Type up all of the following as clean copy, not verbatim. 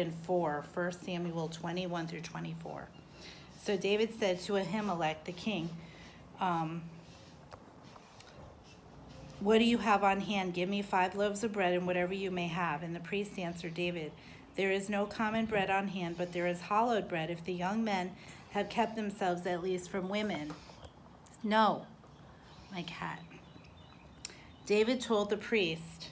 in 1 Samuel 21 through 24. So David said to Ahimelech the king, what do you have on hand? Give me 5 loaves of bread and whatever you may have. And the priest answered David, there is no common bread on hand, but there is hollowed bread, if the young men have kept themselves at least from women. No, my cat. David told the priest,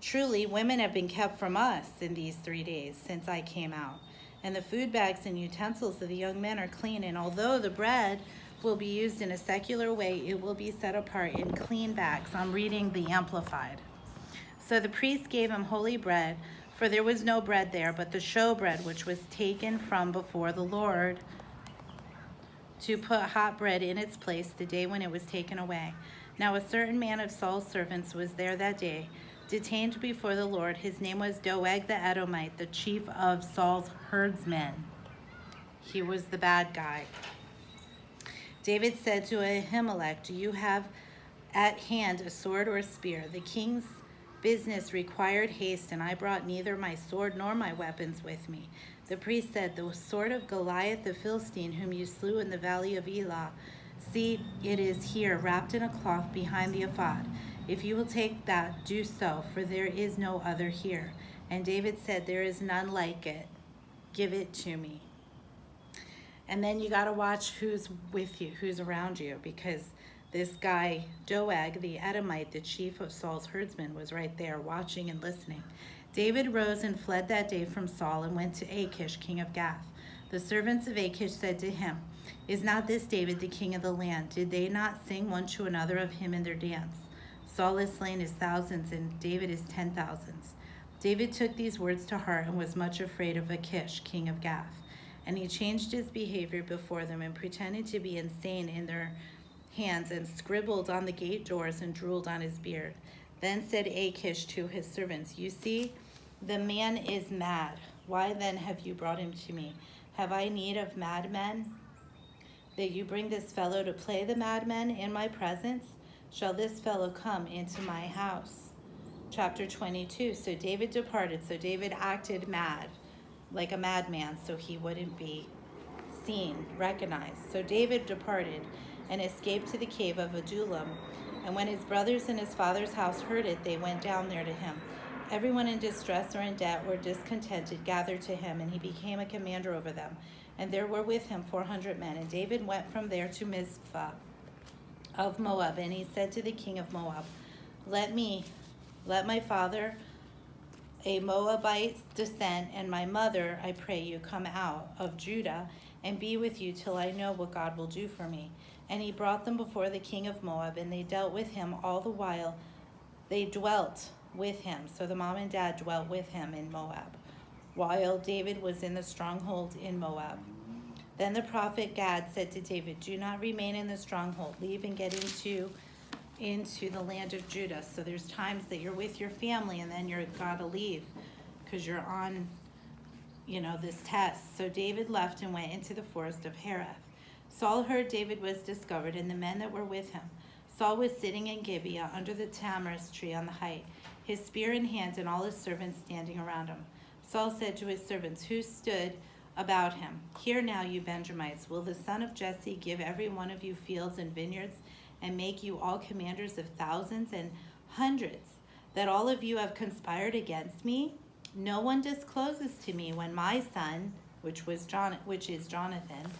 truly, women have been kept from us in these 3 days since I came out. And the food bags and utensils of the young men are clean. And although the bread will be used in a secular way, it will be set apart in clean bags. I'm reading the Amplified. So the priest gave him holy bread, for there was no bread there, but the showbread which was taken from before the Lord, to put hot bread in its place the day when it was taken away. Now a certain man of Saul's servants was there that day, detained before the Lord. His name was Doeg the Edomite, the chief of Saul's herdsmen. He was the bad guy. David said to Ahimelech, do you have at hand a sword or a spear? The king's business required haste, and I brought neither my sword nor my weapons with me. The priest said, the sword of Goliath the Philistine, whom you slew in the valley of Elah. See, it is here, wrapped in a cloth behind the ephod. If you will take that, do so, for there is no other here. And David said, there is none like it. Give it to me. And then you got to watch who's with you, who's around you, because this guy, Doeg, the Edomite, the chief of Saul's herdsmen, was right there watching and listening. David rose and fled that day from Saul and went to Achish, king of Gath. The servants of Achish said to him, is not this David the king of the land? Did they not sing one to another of him in their dance? Saul has slain his thousands, and David his 10,000s. David took these words to heart and was much afraid of Achish, king of Gath. And he changed his behavior before them and pretended to be insane in their hands, and scribbled on the gate doors and drooled on his beard. Then said Achish to his servants, you see, the man is mad. Why then have you brought him to me? Have I need of madmen, that you bring this fellow to play the madmen in my presence? Shall this fellow come into my house? Chapter 22. So David departed. So David acted mad, like a madman, so he wouldn't be seen, recognized. So David departed and escaped to the cave of Adullam. And when his brothers in his father's house heard it, they went down there to him. Everyone in distress or in debt or discontented gathered to him, and he became a commander over them. And there were with him 400 men. And David went from there to Mizpah of Moab, and he said to the king of Moab, let my father, a Moabite's descent, and my mother, I pray you, come out of Judah and be with you till I know what God will do for me. And he brought them before the king of Moab, and they dealt with him all the while. They dwelt with him. So the mom and dad dwelt with him in Moab, while David was in the stronghold in Moab. Then the prophet Gad said to David, do not remain in the stronghold. Leave and get into the land of Judah. So there's times that you're with your family and then you're got to leave because you're on, this test. So David left and went into the forest of Hereth. Saul heard David was discovered and the men that were with him. Saul was sitting in Gibeah under the tamarisk tree on the height, his spear in hand and all his servants standing around him. Saul said to his servants who stood about him, hear now, you Benjamites, will the son of Jesse give every one of you fields and vineyards and make you all commanders of thousands and hundreds, that all of you have conspired against me? No one discloses to me when my son, which is Jonathan,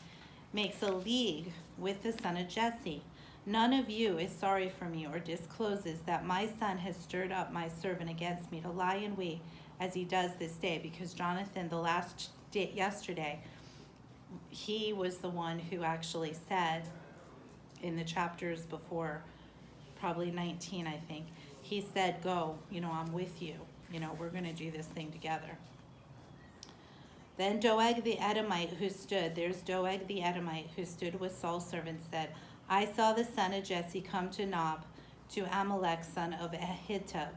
makes a league with the son of Jesse. None of you is sorry for me or discloses that my son has stirred up my servant against me to lie in wait as he does this day, because Jonathan, yesterday, he was the one who actually said in the chapters before, probably 19, I think, he said, go, I'm with you. We're going to do this thing together. Then Doeg the Edomite there's Doeg the Edomite who stood with Saul's servants, said, I saw the son of Jesse come to Nob, to Amalek, son of Ahitub.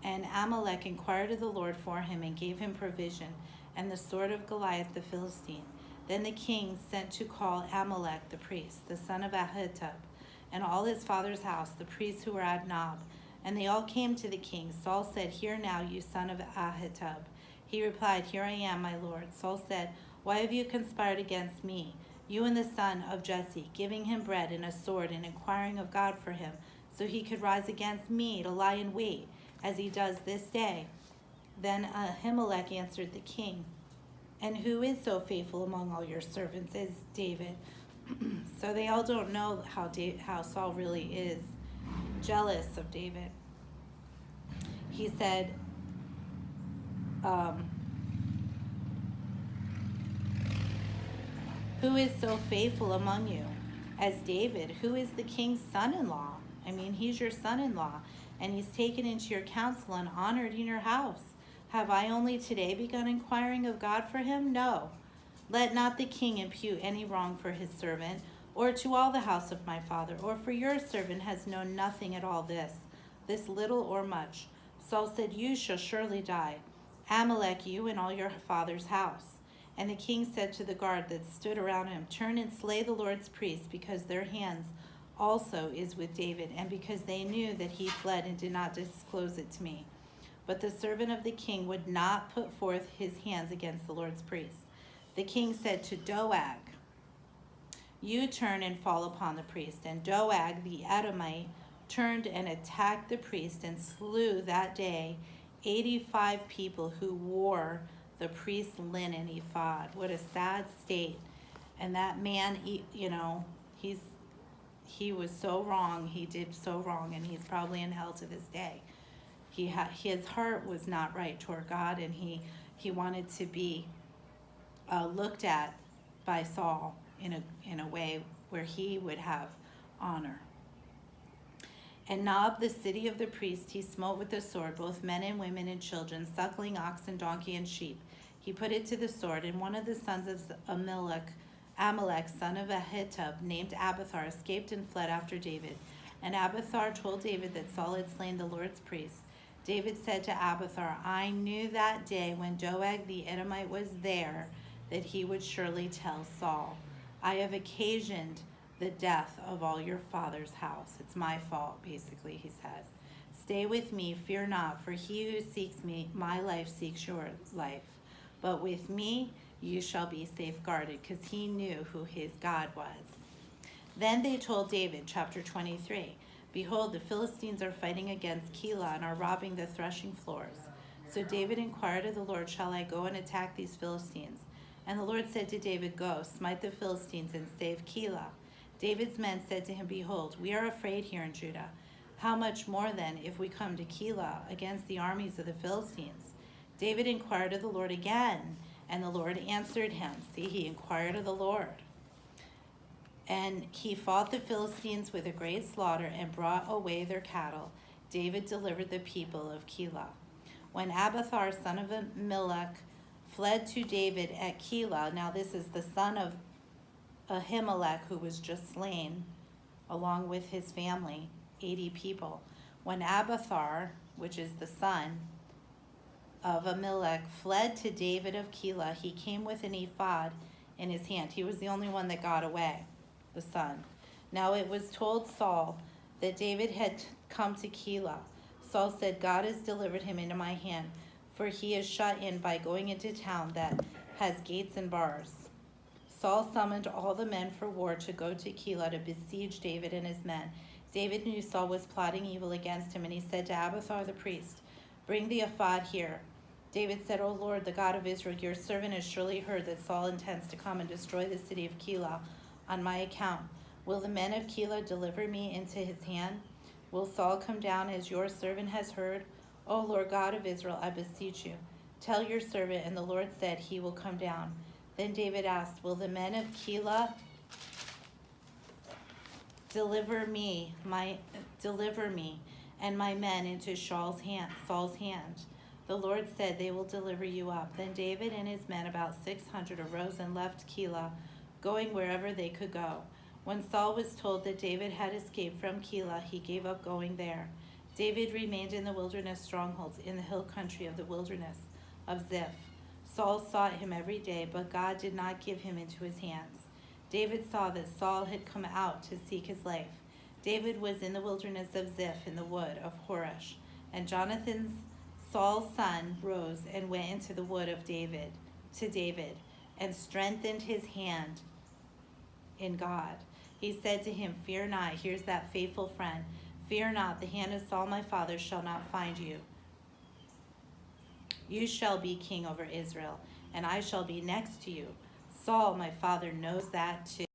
And Amalek inquired of the Lord for him and gave him provision, and the sword of Goliath the Philistine. Then the king sent to call Amalek the priest, the son of Ahitub, and all his father's house, the priests who were at Nob. And they all came to the king. Saul said, hear now, you son of Ahitub. He replied, "Here I am, my lord." Saul said, "Why have you conspired against me, you and the son of Jesse, giving him bread and a sword and inquiring of God for him, so he could rise against me to lie in wait, as he does this day?" Then Ahimelech answered the king, "And who is so faithful among all your servants as David?" So they all don't know how Saul really is jealous of David. He said, "Who is so faithful among you as David, who is the king's son-in-law?" I mean, he's your son-in-law, and he's taken into your counsel and honored in your house. Have I only today begun inquiring of God for him? No. Let not the king impute any wrong for his servant, or to all the house of my father, or for your servant has known nothing at all this little or much. Saul said, "You shall surely die, Amalek, you and all your father's house." And the king said to the guard that stood around him, "Turn and slay the Lord's priests, because their hands also is with David, and because they knew that he fled and did not disclose it to me." But the servant of the king would not put forth his hands against the Lord's priests. The king said to Doeg, "You turn and fall upon the priest." And Doeg the Edomite turned and attacked the priest and slew that day 85 people who wore the priest's linen ephod. What a sad state. And that man, he was so wrong. He did so wrong, and he's probably in hell to this day. His heart was not right toward God, and he wanted to be looked at by Saul in a way where he would have honor. And Nob, the city of the priest, he smote with the sword, both men and women and children, suckling oxen, donkey, and sheep. He put it to the sword, and one of the sons of Amalek, son of Ahitub, named Abiathar, escaped and fled after David. And Abiathar told David that Saul had slain the Lord's priest. David said to Abiathar, "I knew that day when Doeg the Edomite was there that he would surely tell Saul. I have occasioned the death of all your father's house. It's my fault," basically, he said. "Stay with me, fear not, for he who seeks my life seeks your life. But with me you shall be safeguarded," because he knew who his God was. Then they told David, chapter 23, "Behold, the Philistines are fighting against Keilah and are robbing the threshing floors." So David inquired of the Lord, "Shall I go and attack these Philistines?" And the Lord said to David, "Go, smite the Philistines and save Keilah." David's men said to him, "Behold, we are afraid here in Judah. How much more then if we come to Keilah against the armies of the Philistines?" David inquired of the Lord again, and the Lord answered him. See, he inquired of the Lord. And he fought the Philistines with a great slaughter and brought away their cattle. David delivered the people of Keilah. When Abiathar, son of Ahimelech, fled to David at Keilah, now this is the son of Ahimelech who was just slain, along with his family, 80 people. When Abiathar, which is the son of Ahimelech, fled to David of Keilah, he came with an ephod in his hand. He was the only one that got away, the son. Now it was told Saul that David had come to Keilah. Saul said, "God has delivered him into my hand, for he is shut in by going into town that has gates and bars." Saul summoned all the men for war to go to Keilah to besiege David and his men. David knew Saul was plotting evil against him, and he said to Abiathar the priest, "Bring the ephod here." David said, "O Lord, the God of Israel, your servant has surely heard that Saul intends to come and destroy the city of Keilah on my account. Will the men of Keilah deliver me into his hand? Will Saul come down as your servant has heard? O Lord God of Israel, I beseech you, tell your servant." And the Lord said, "He will come down." Then David asked, "Will the men of Keilah deliver me and my men into Saul's hand?" The Lord said, "They will deliver you up." Then David and his men, about 600, arose and left Keilah, going wherever they could go. When Saul was told that David had escaped from Keilah, he gave up going there. David remained in the wilderness strongholds in the hill country of the wilderness of Ziph. Saul sought him every day, but God did not give him into his hands. David saw that Saul had come out to seek his life. David was in the wilderness of Ziph in the wood of Horesh, and Jonathan's Saul's son rose and went into the wood of David to David and strengthened his hand in God. He said to him, "Fear not." Here's that faithful friend. "Fear not, the hand of Saul my father shall not find you. You shall be king over Israel, and I shall be next to you. Saul my father knows that too."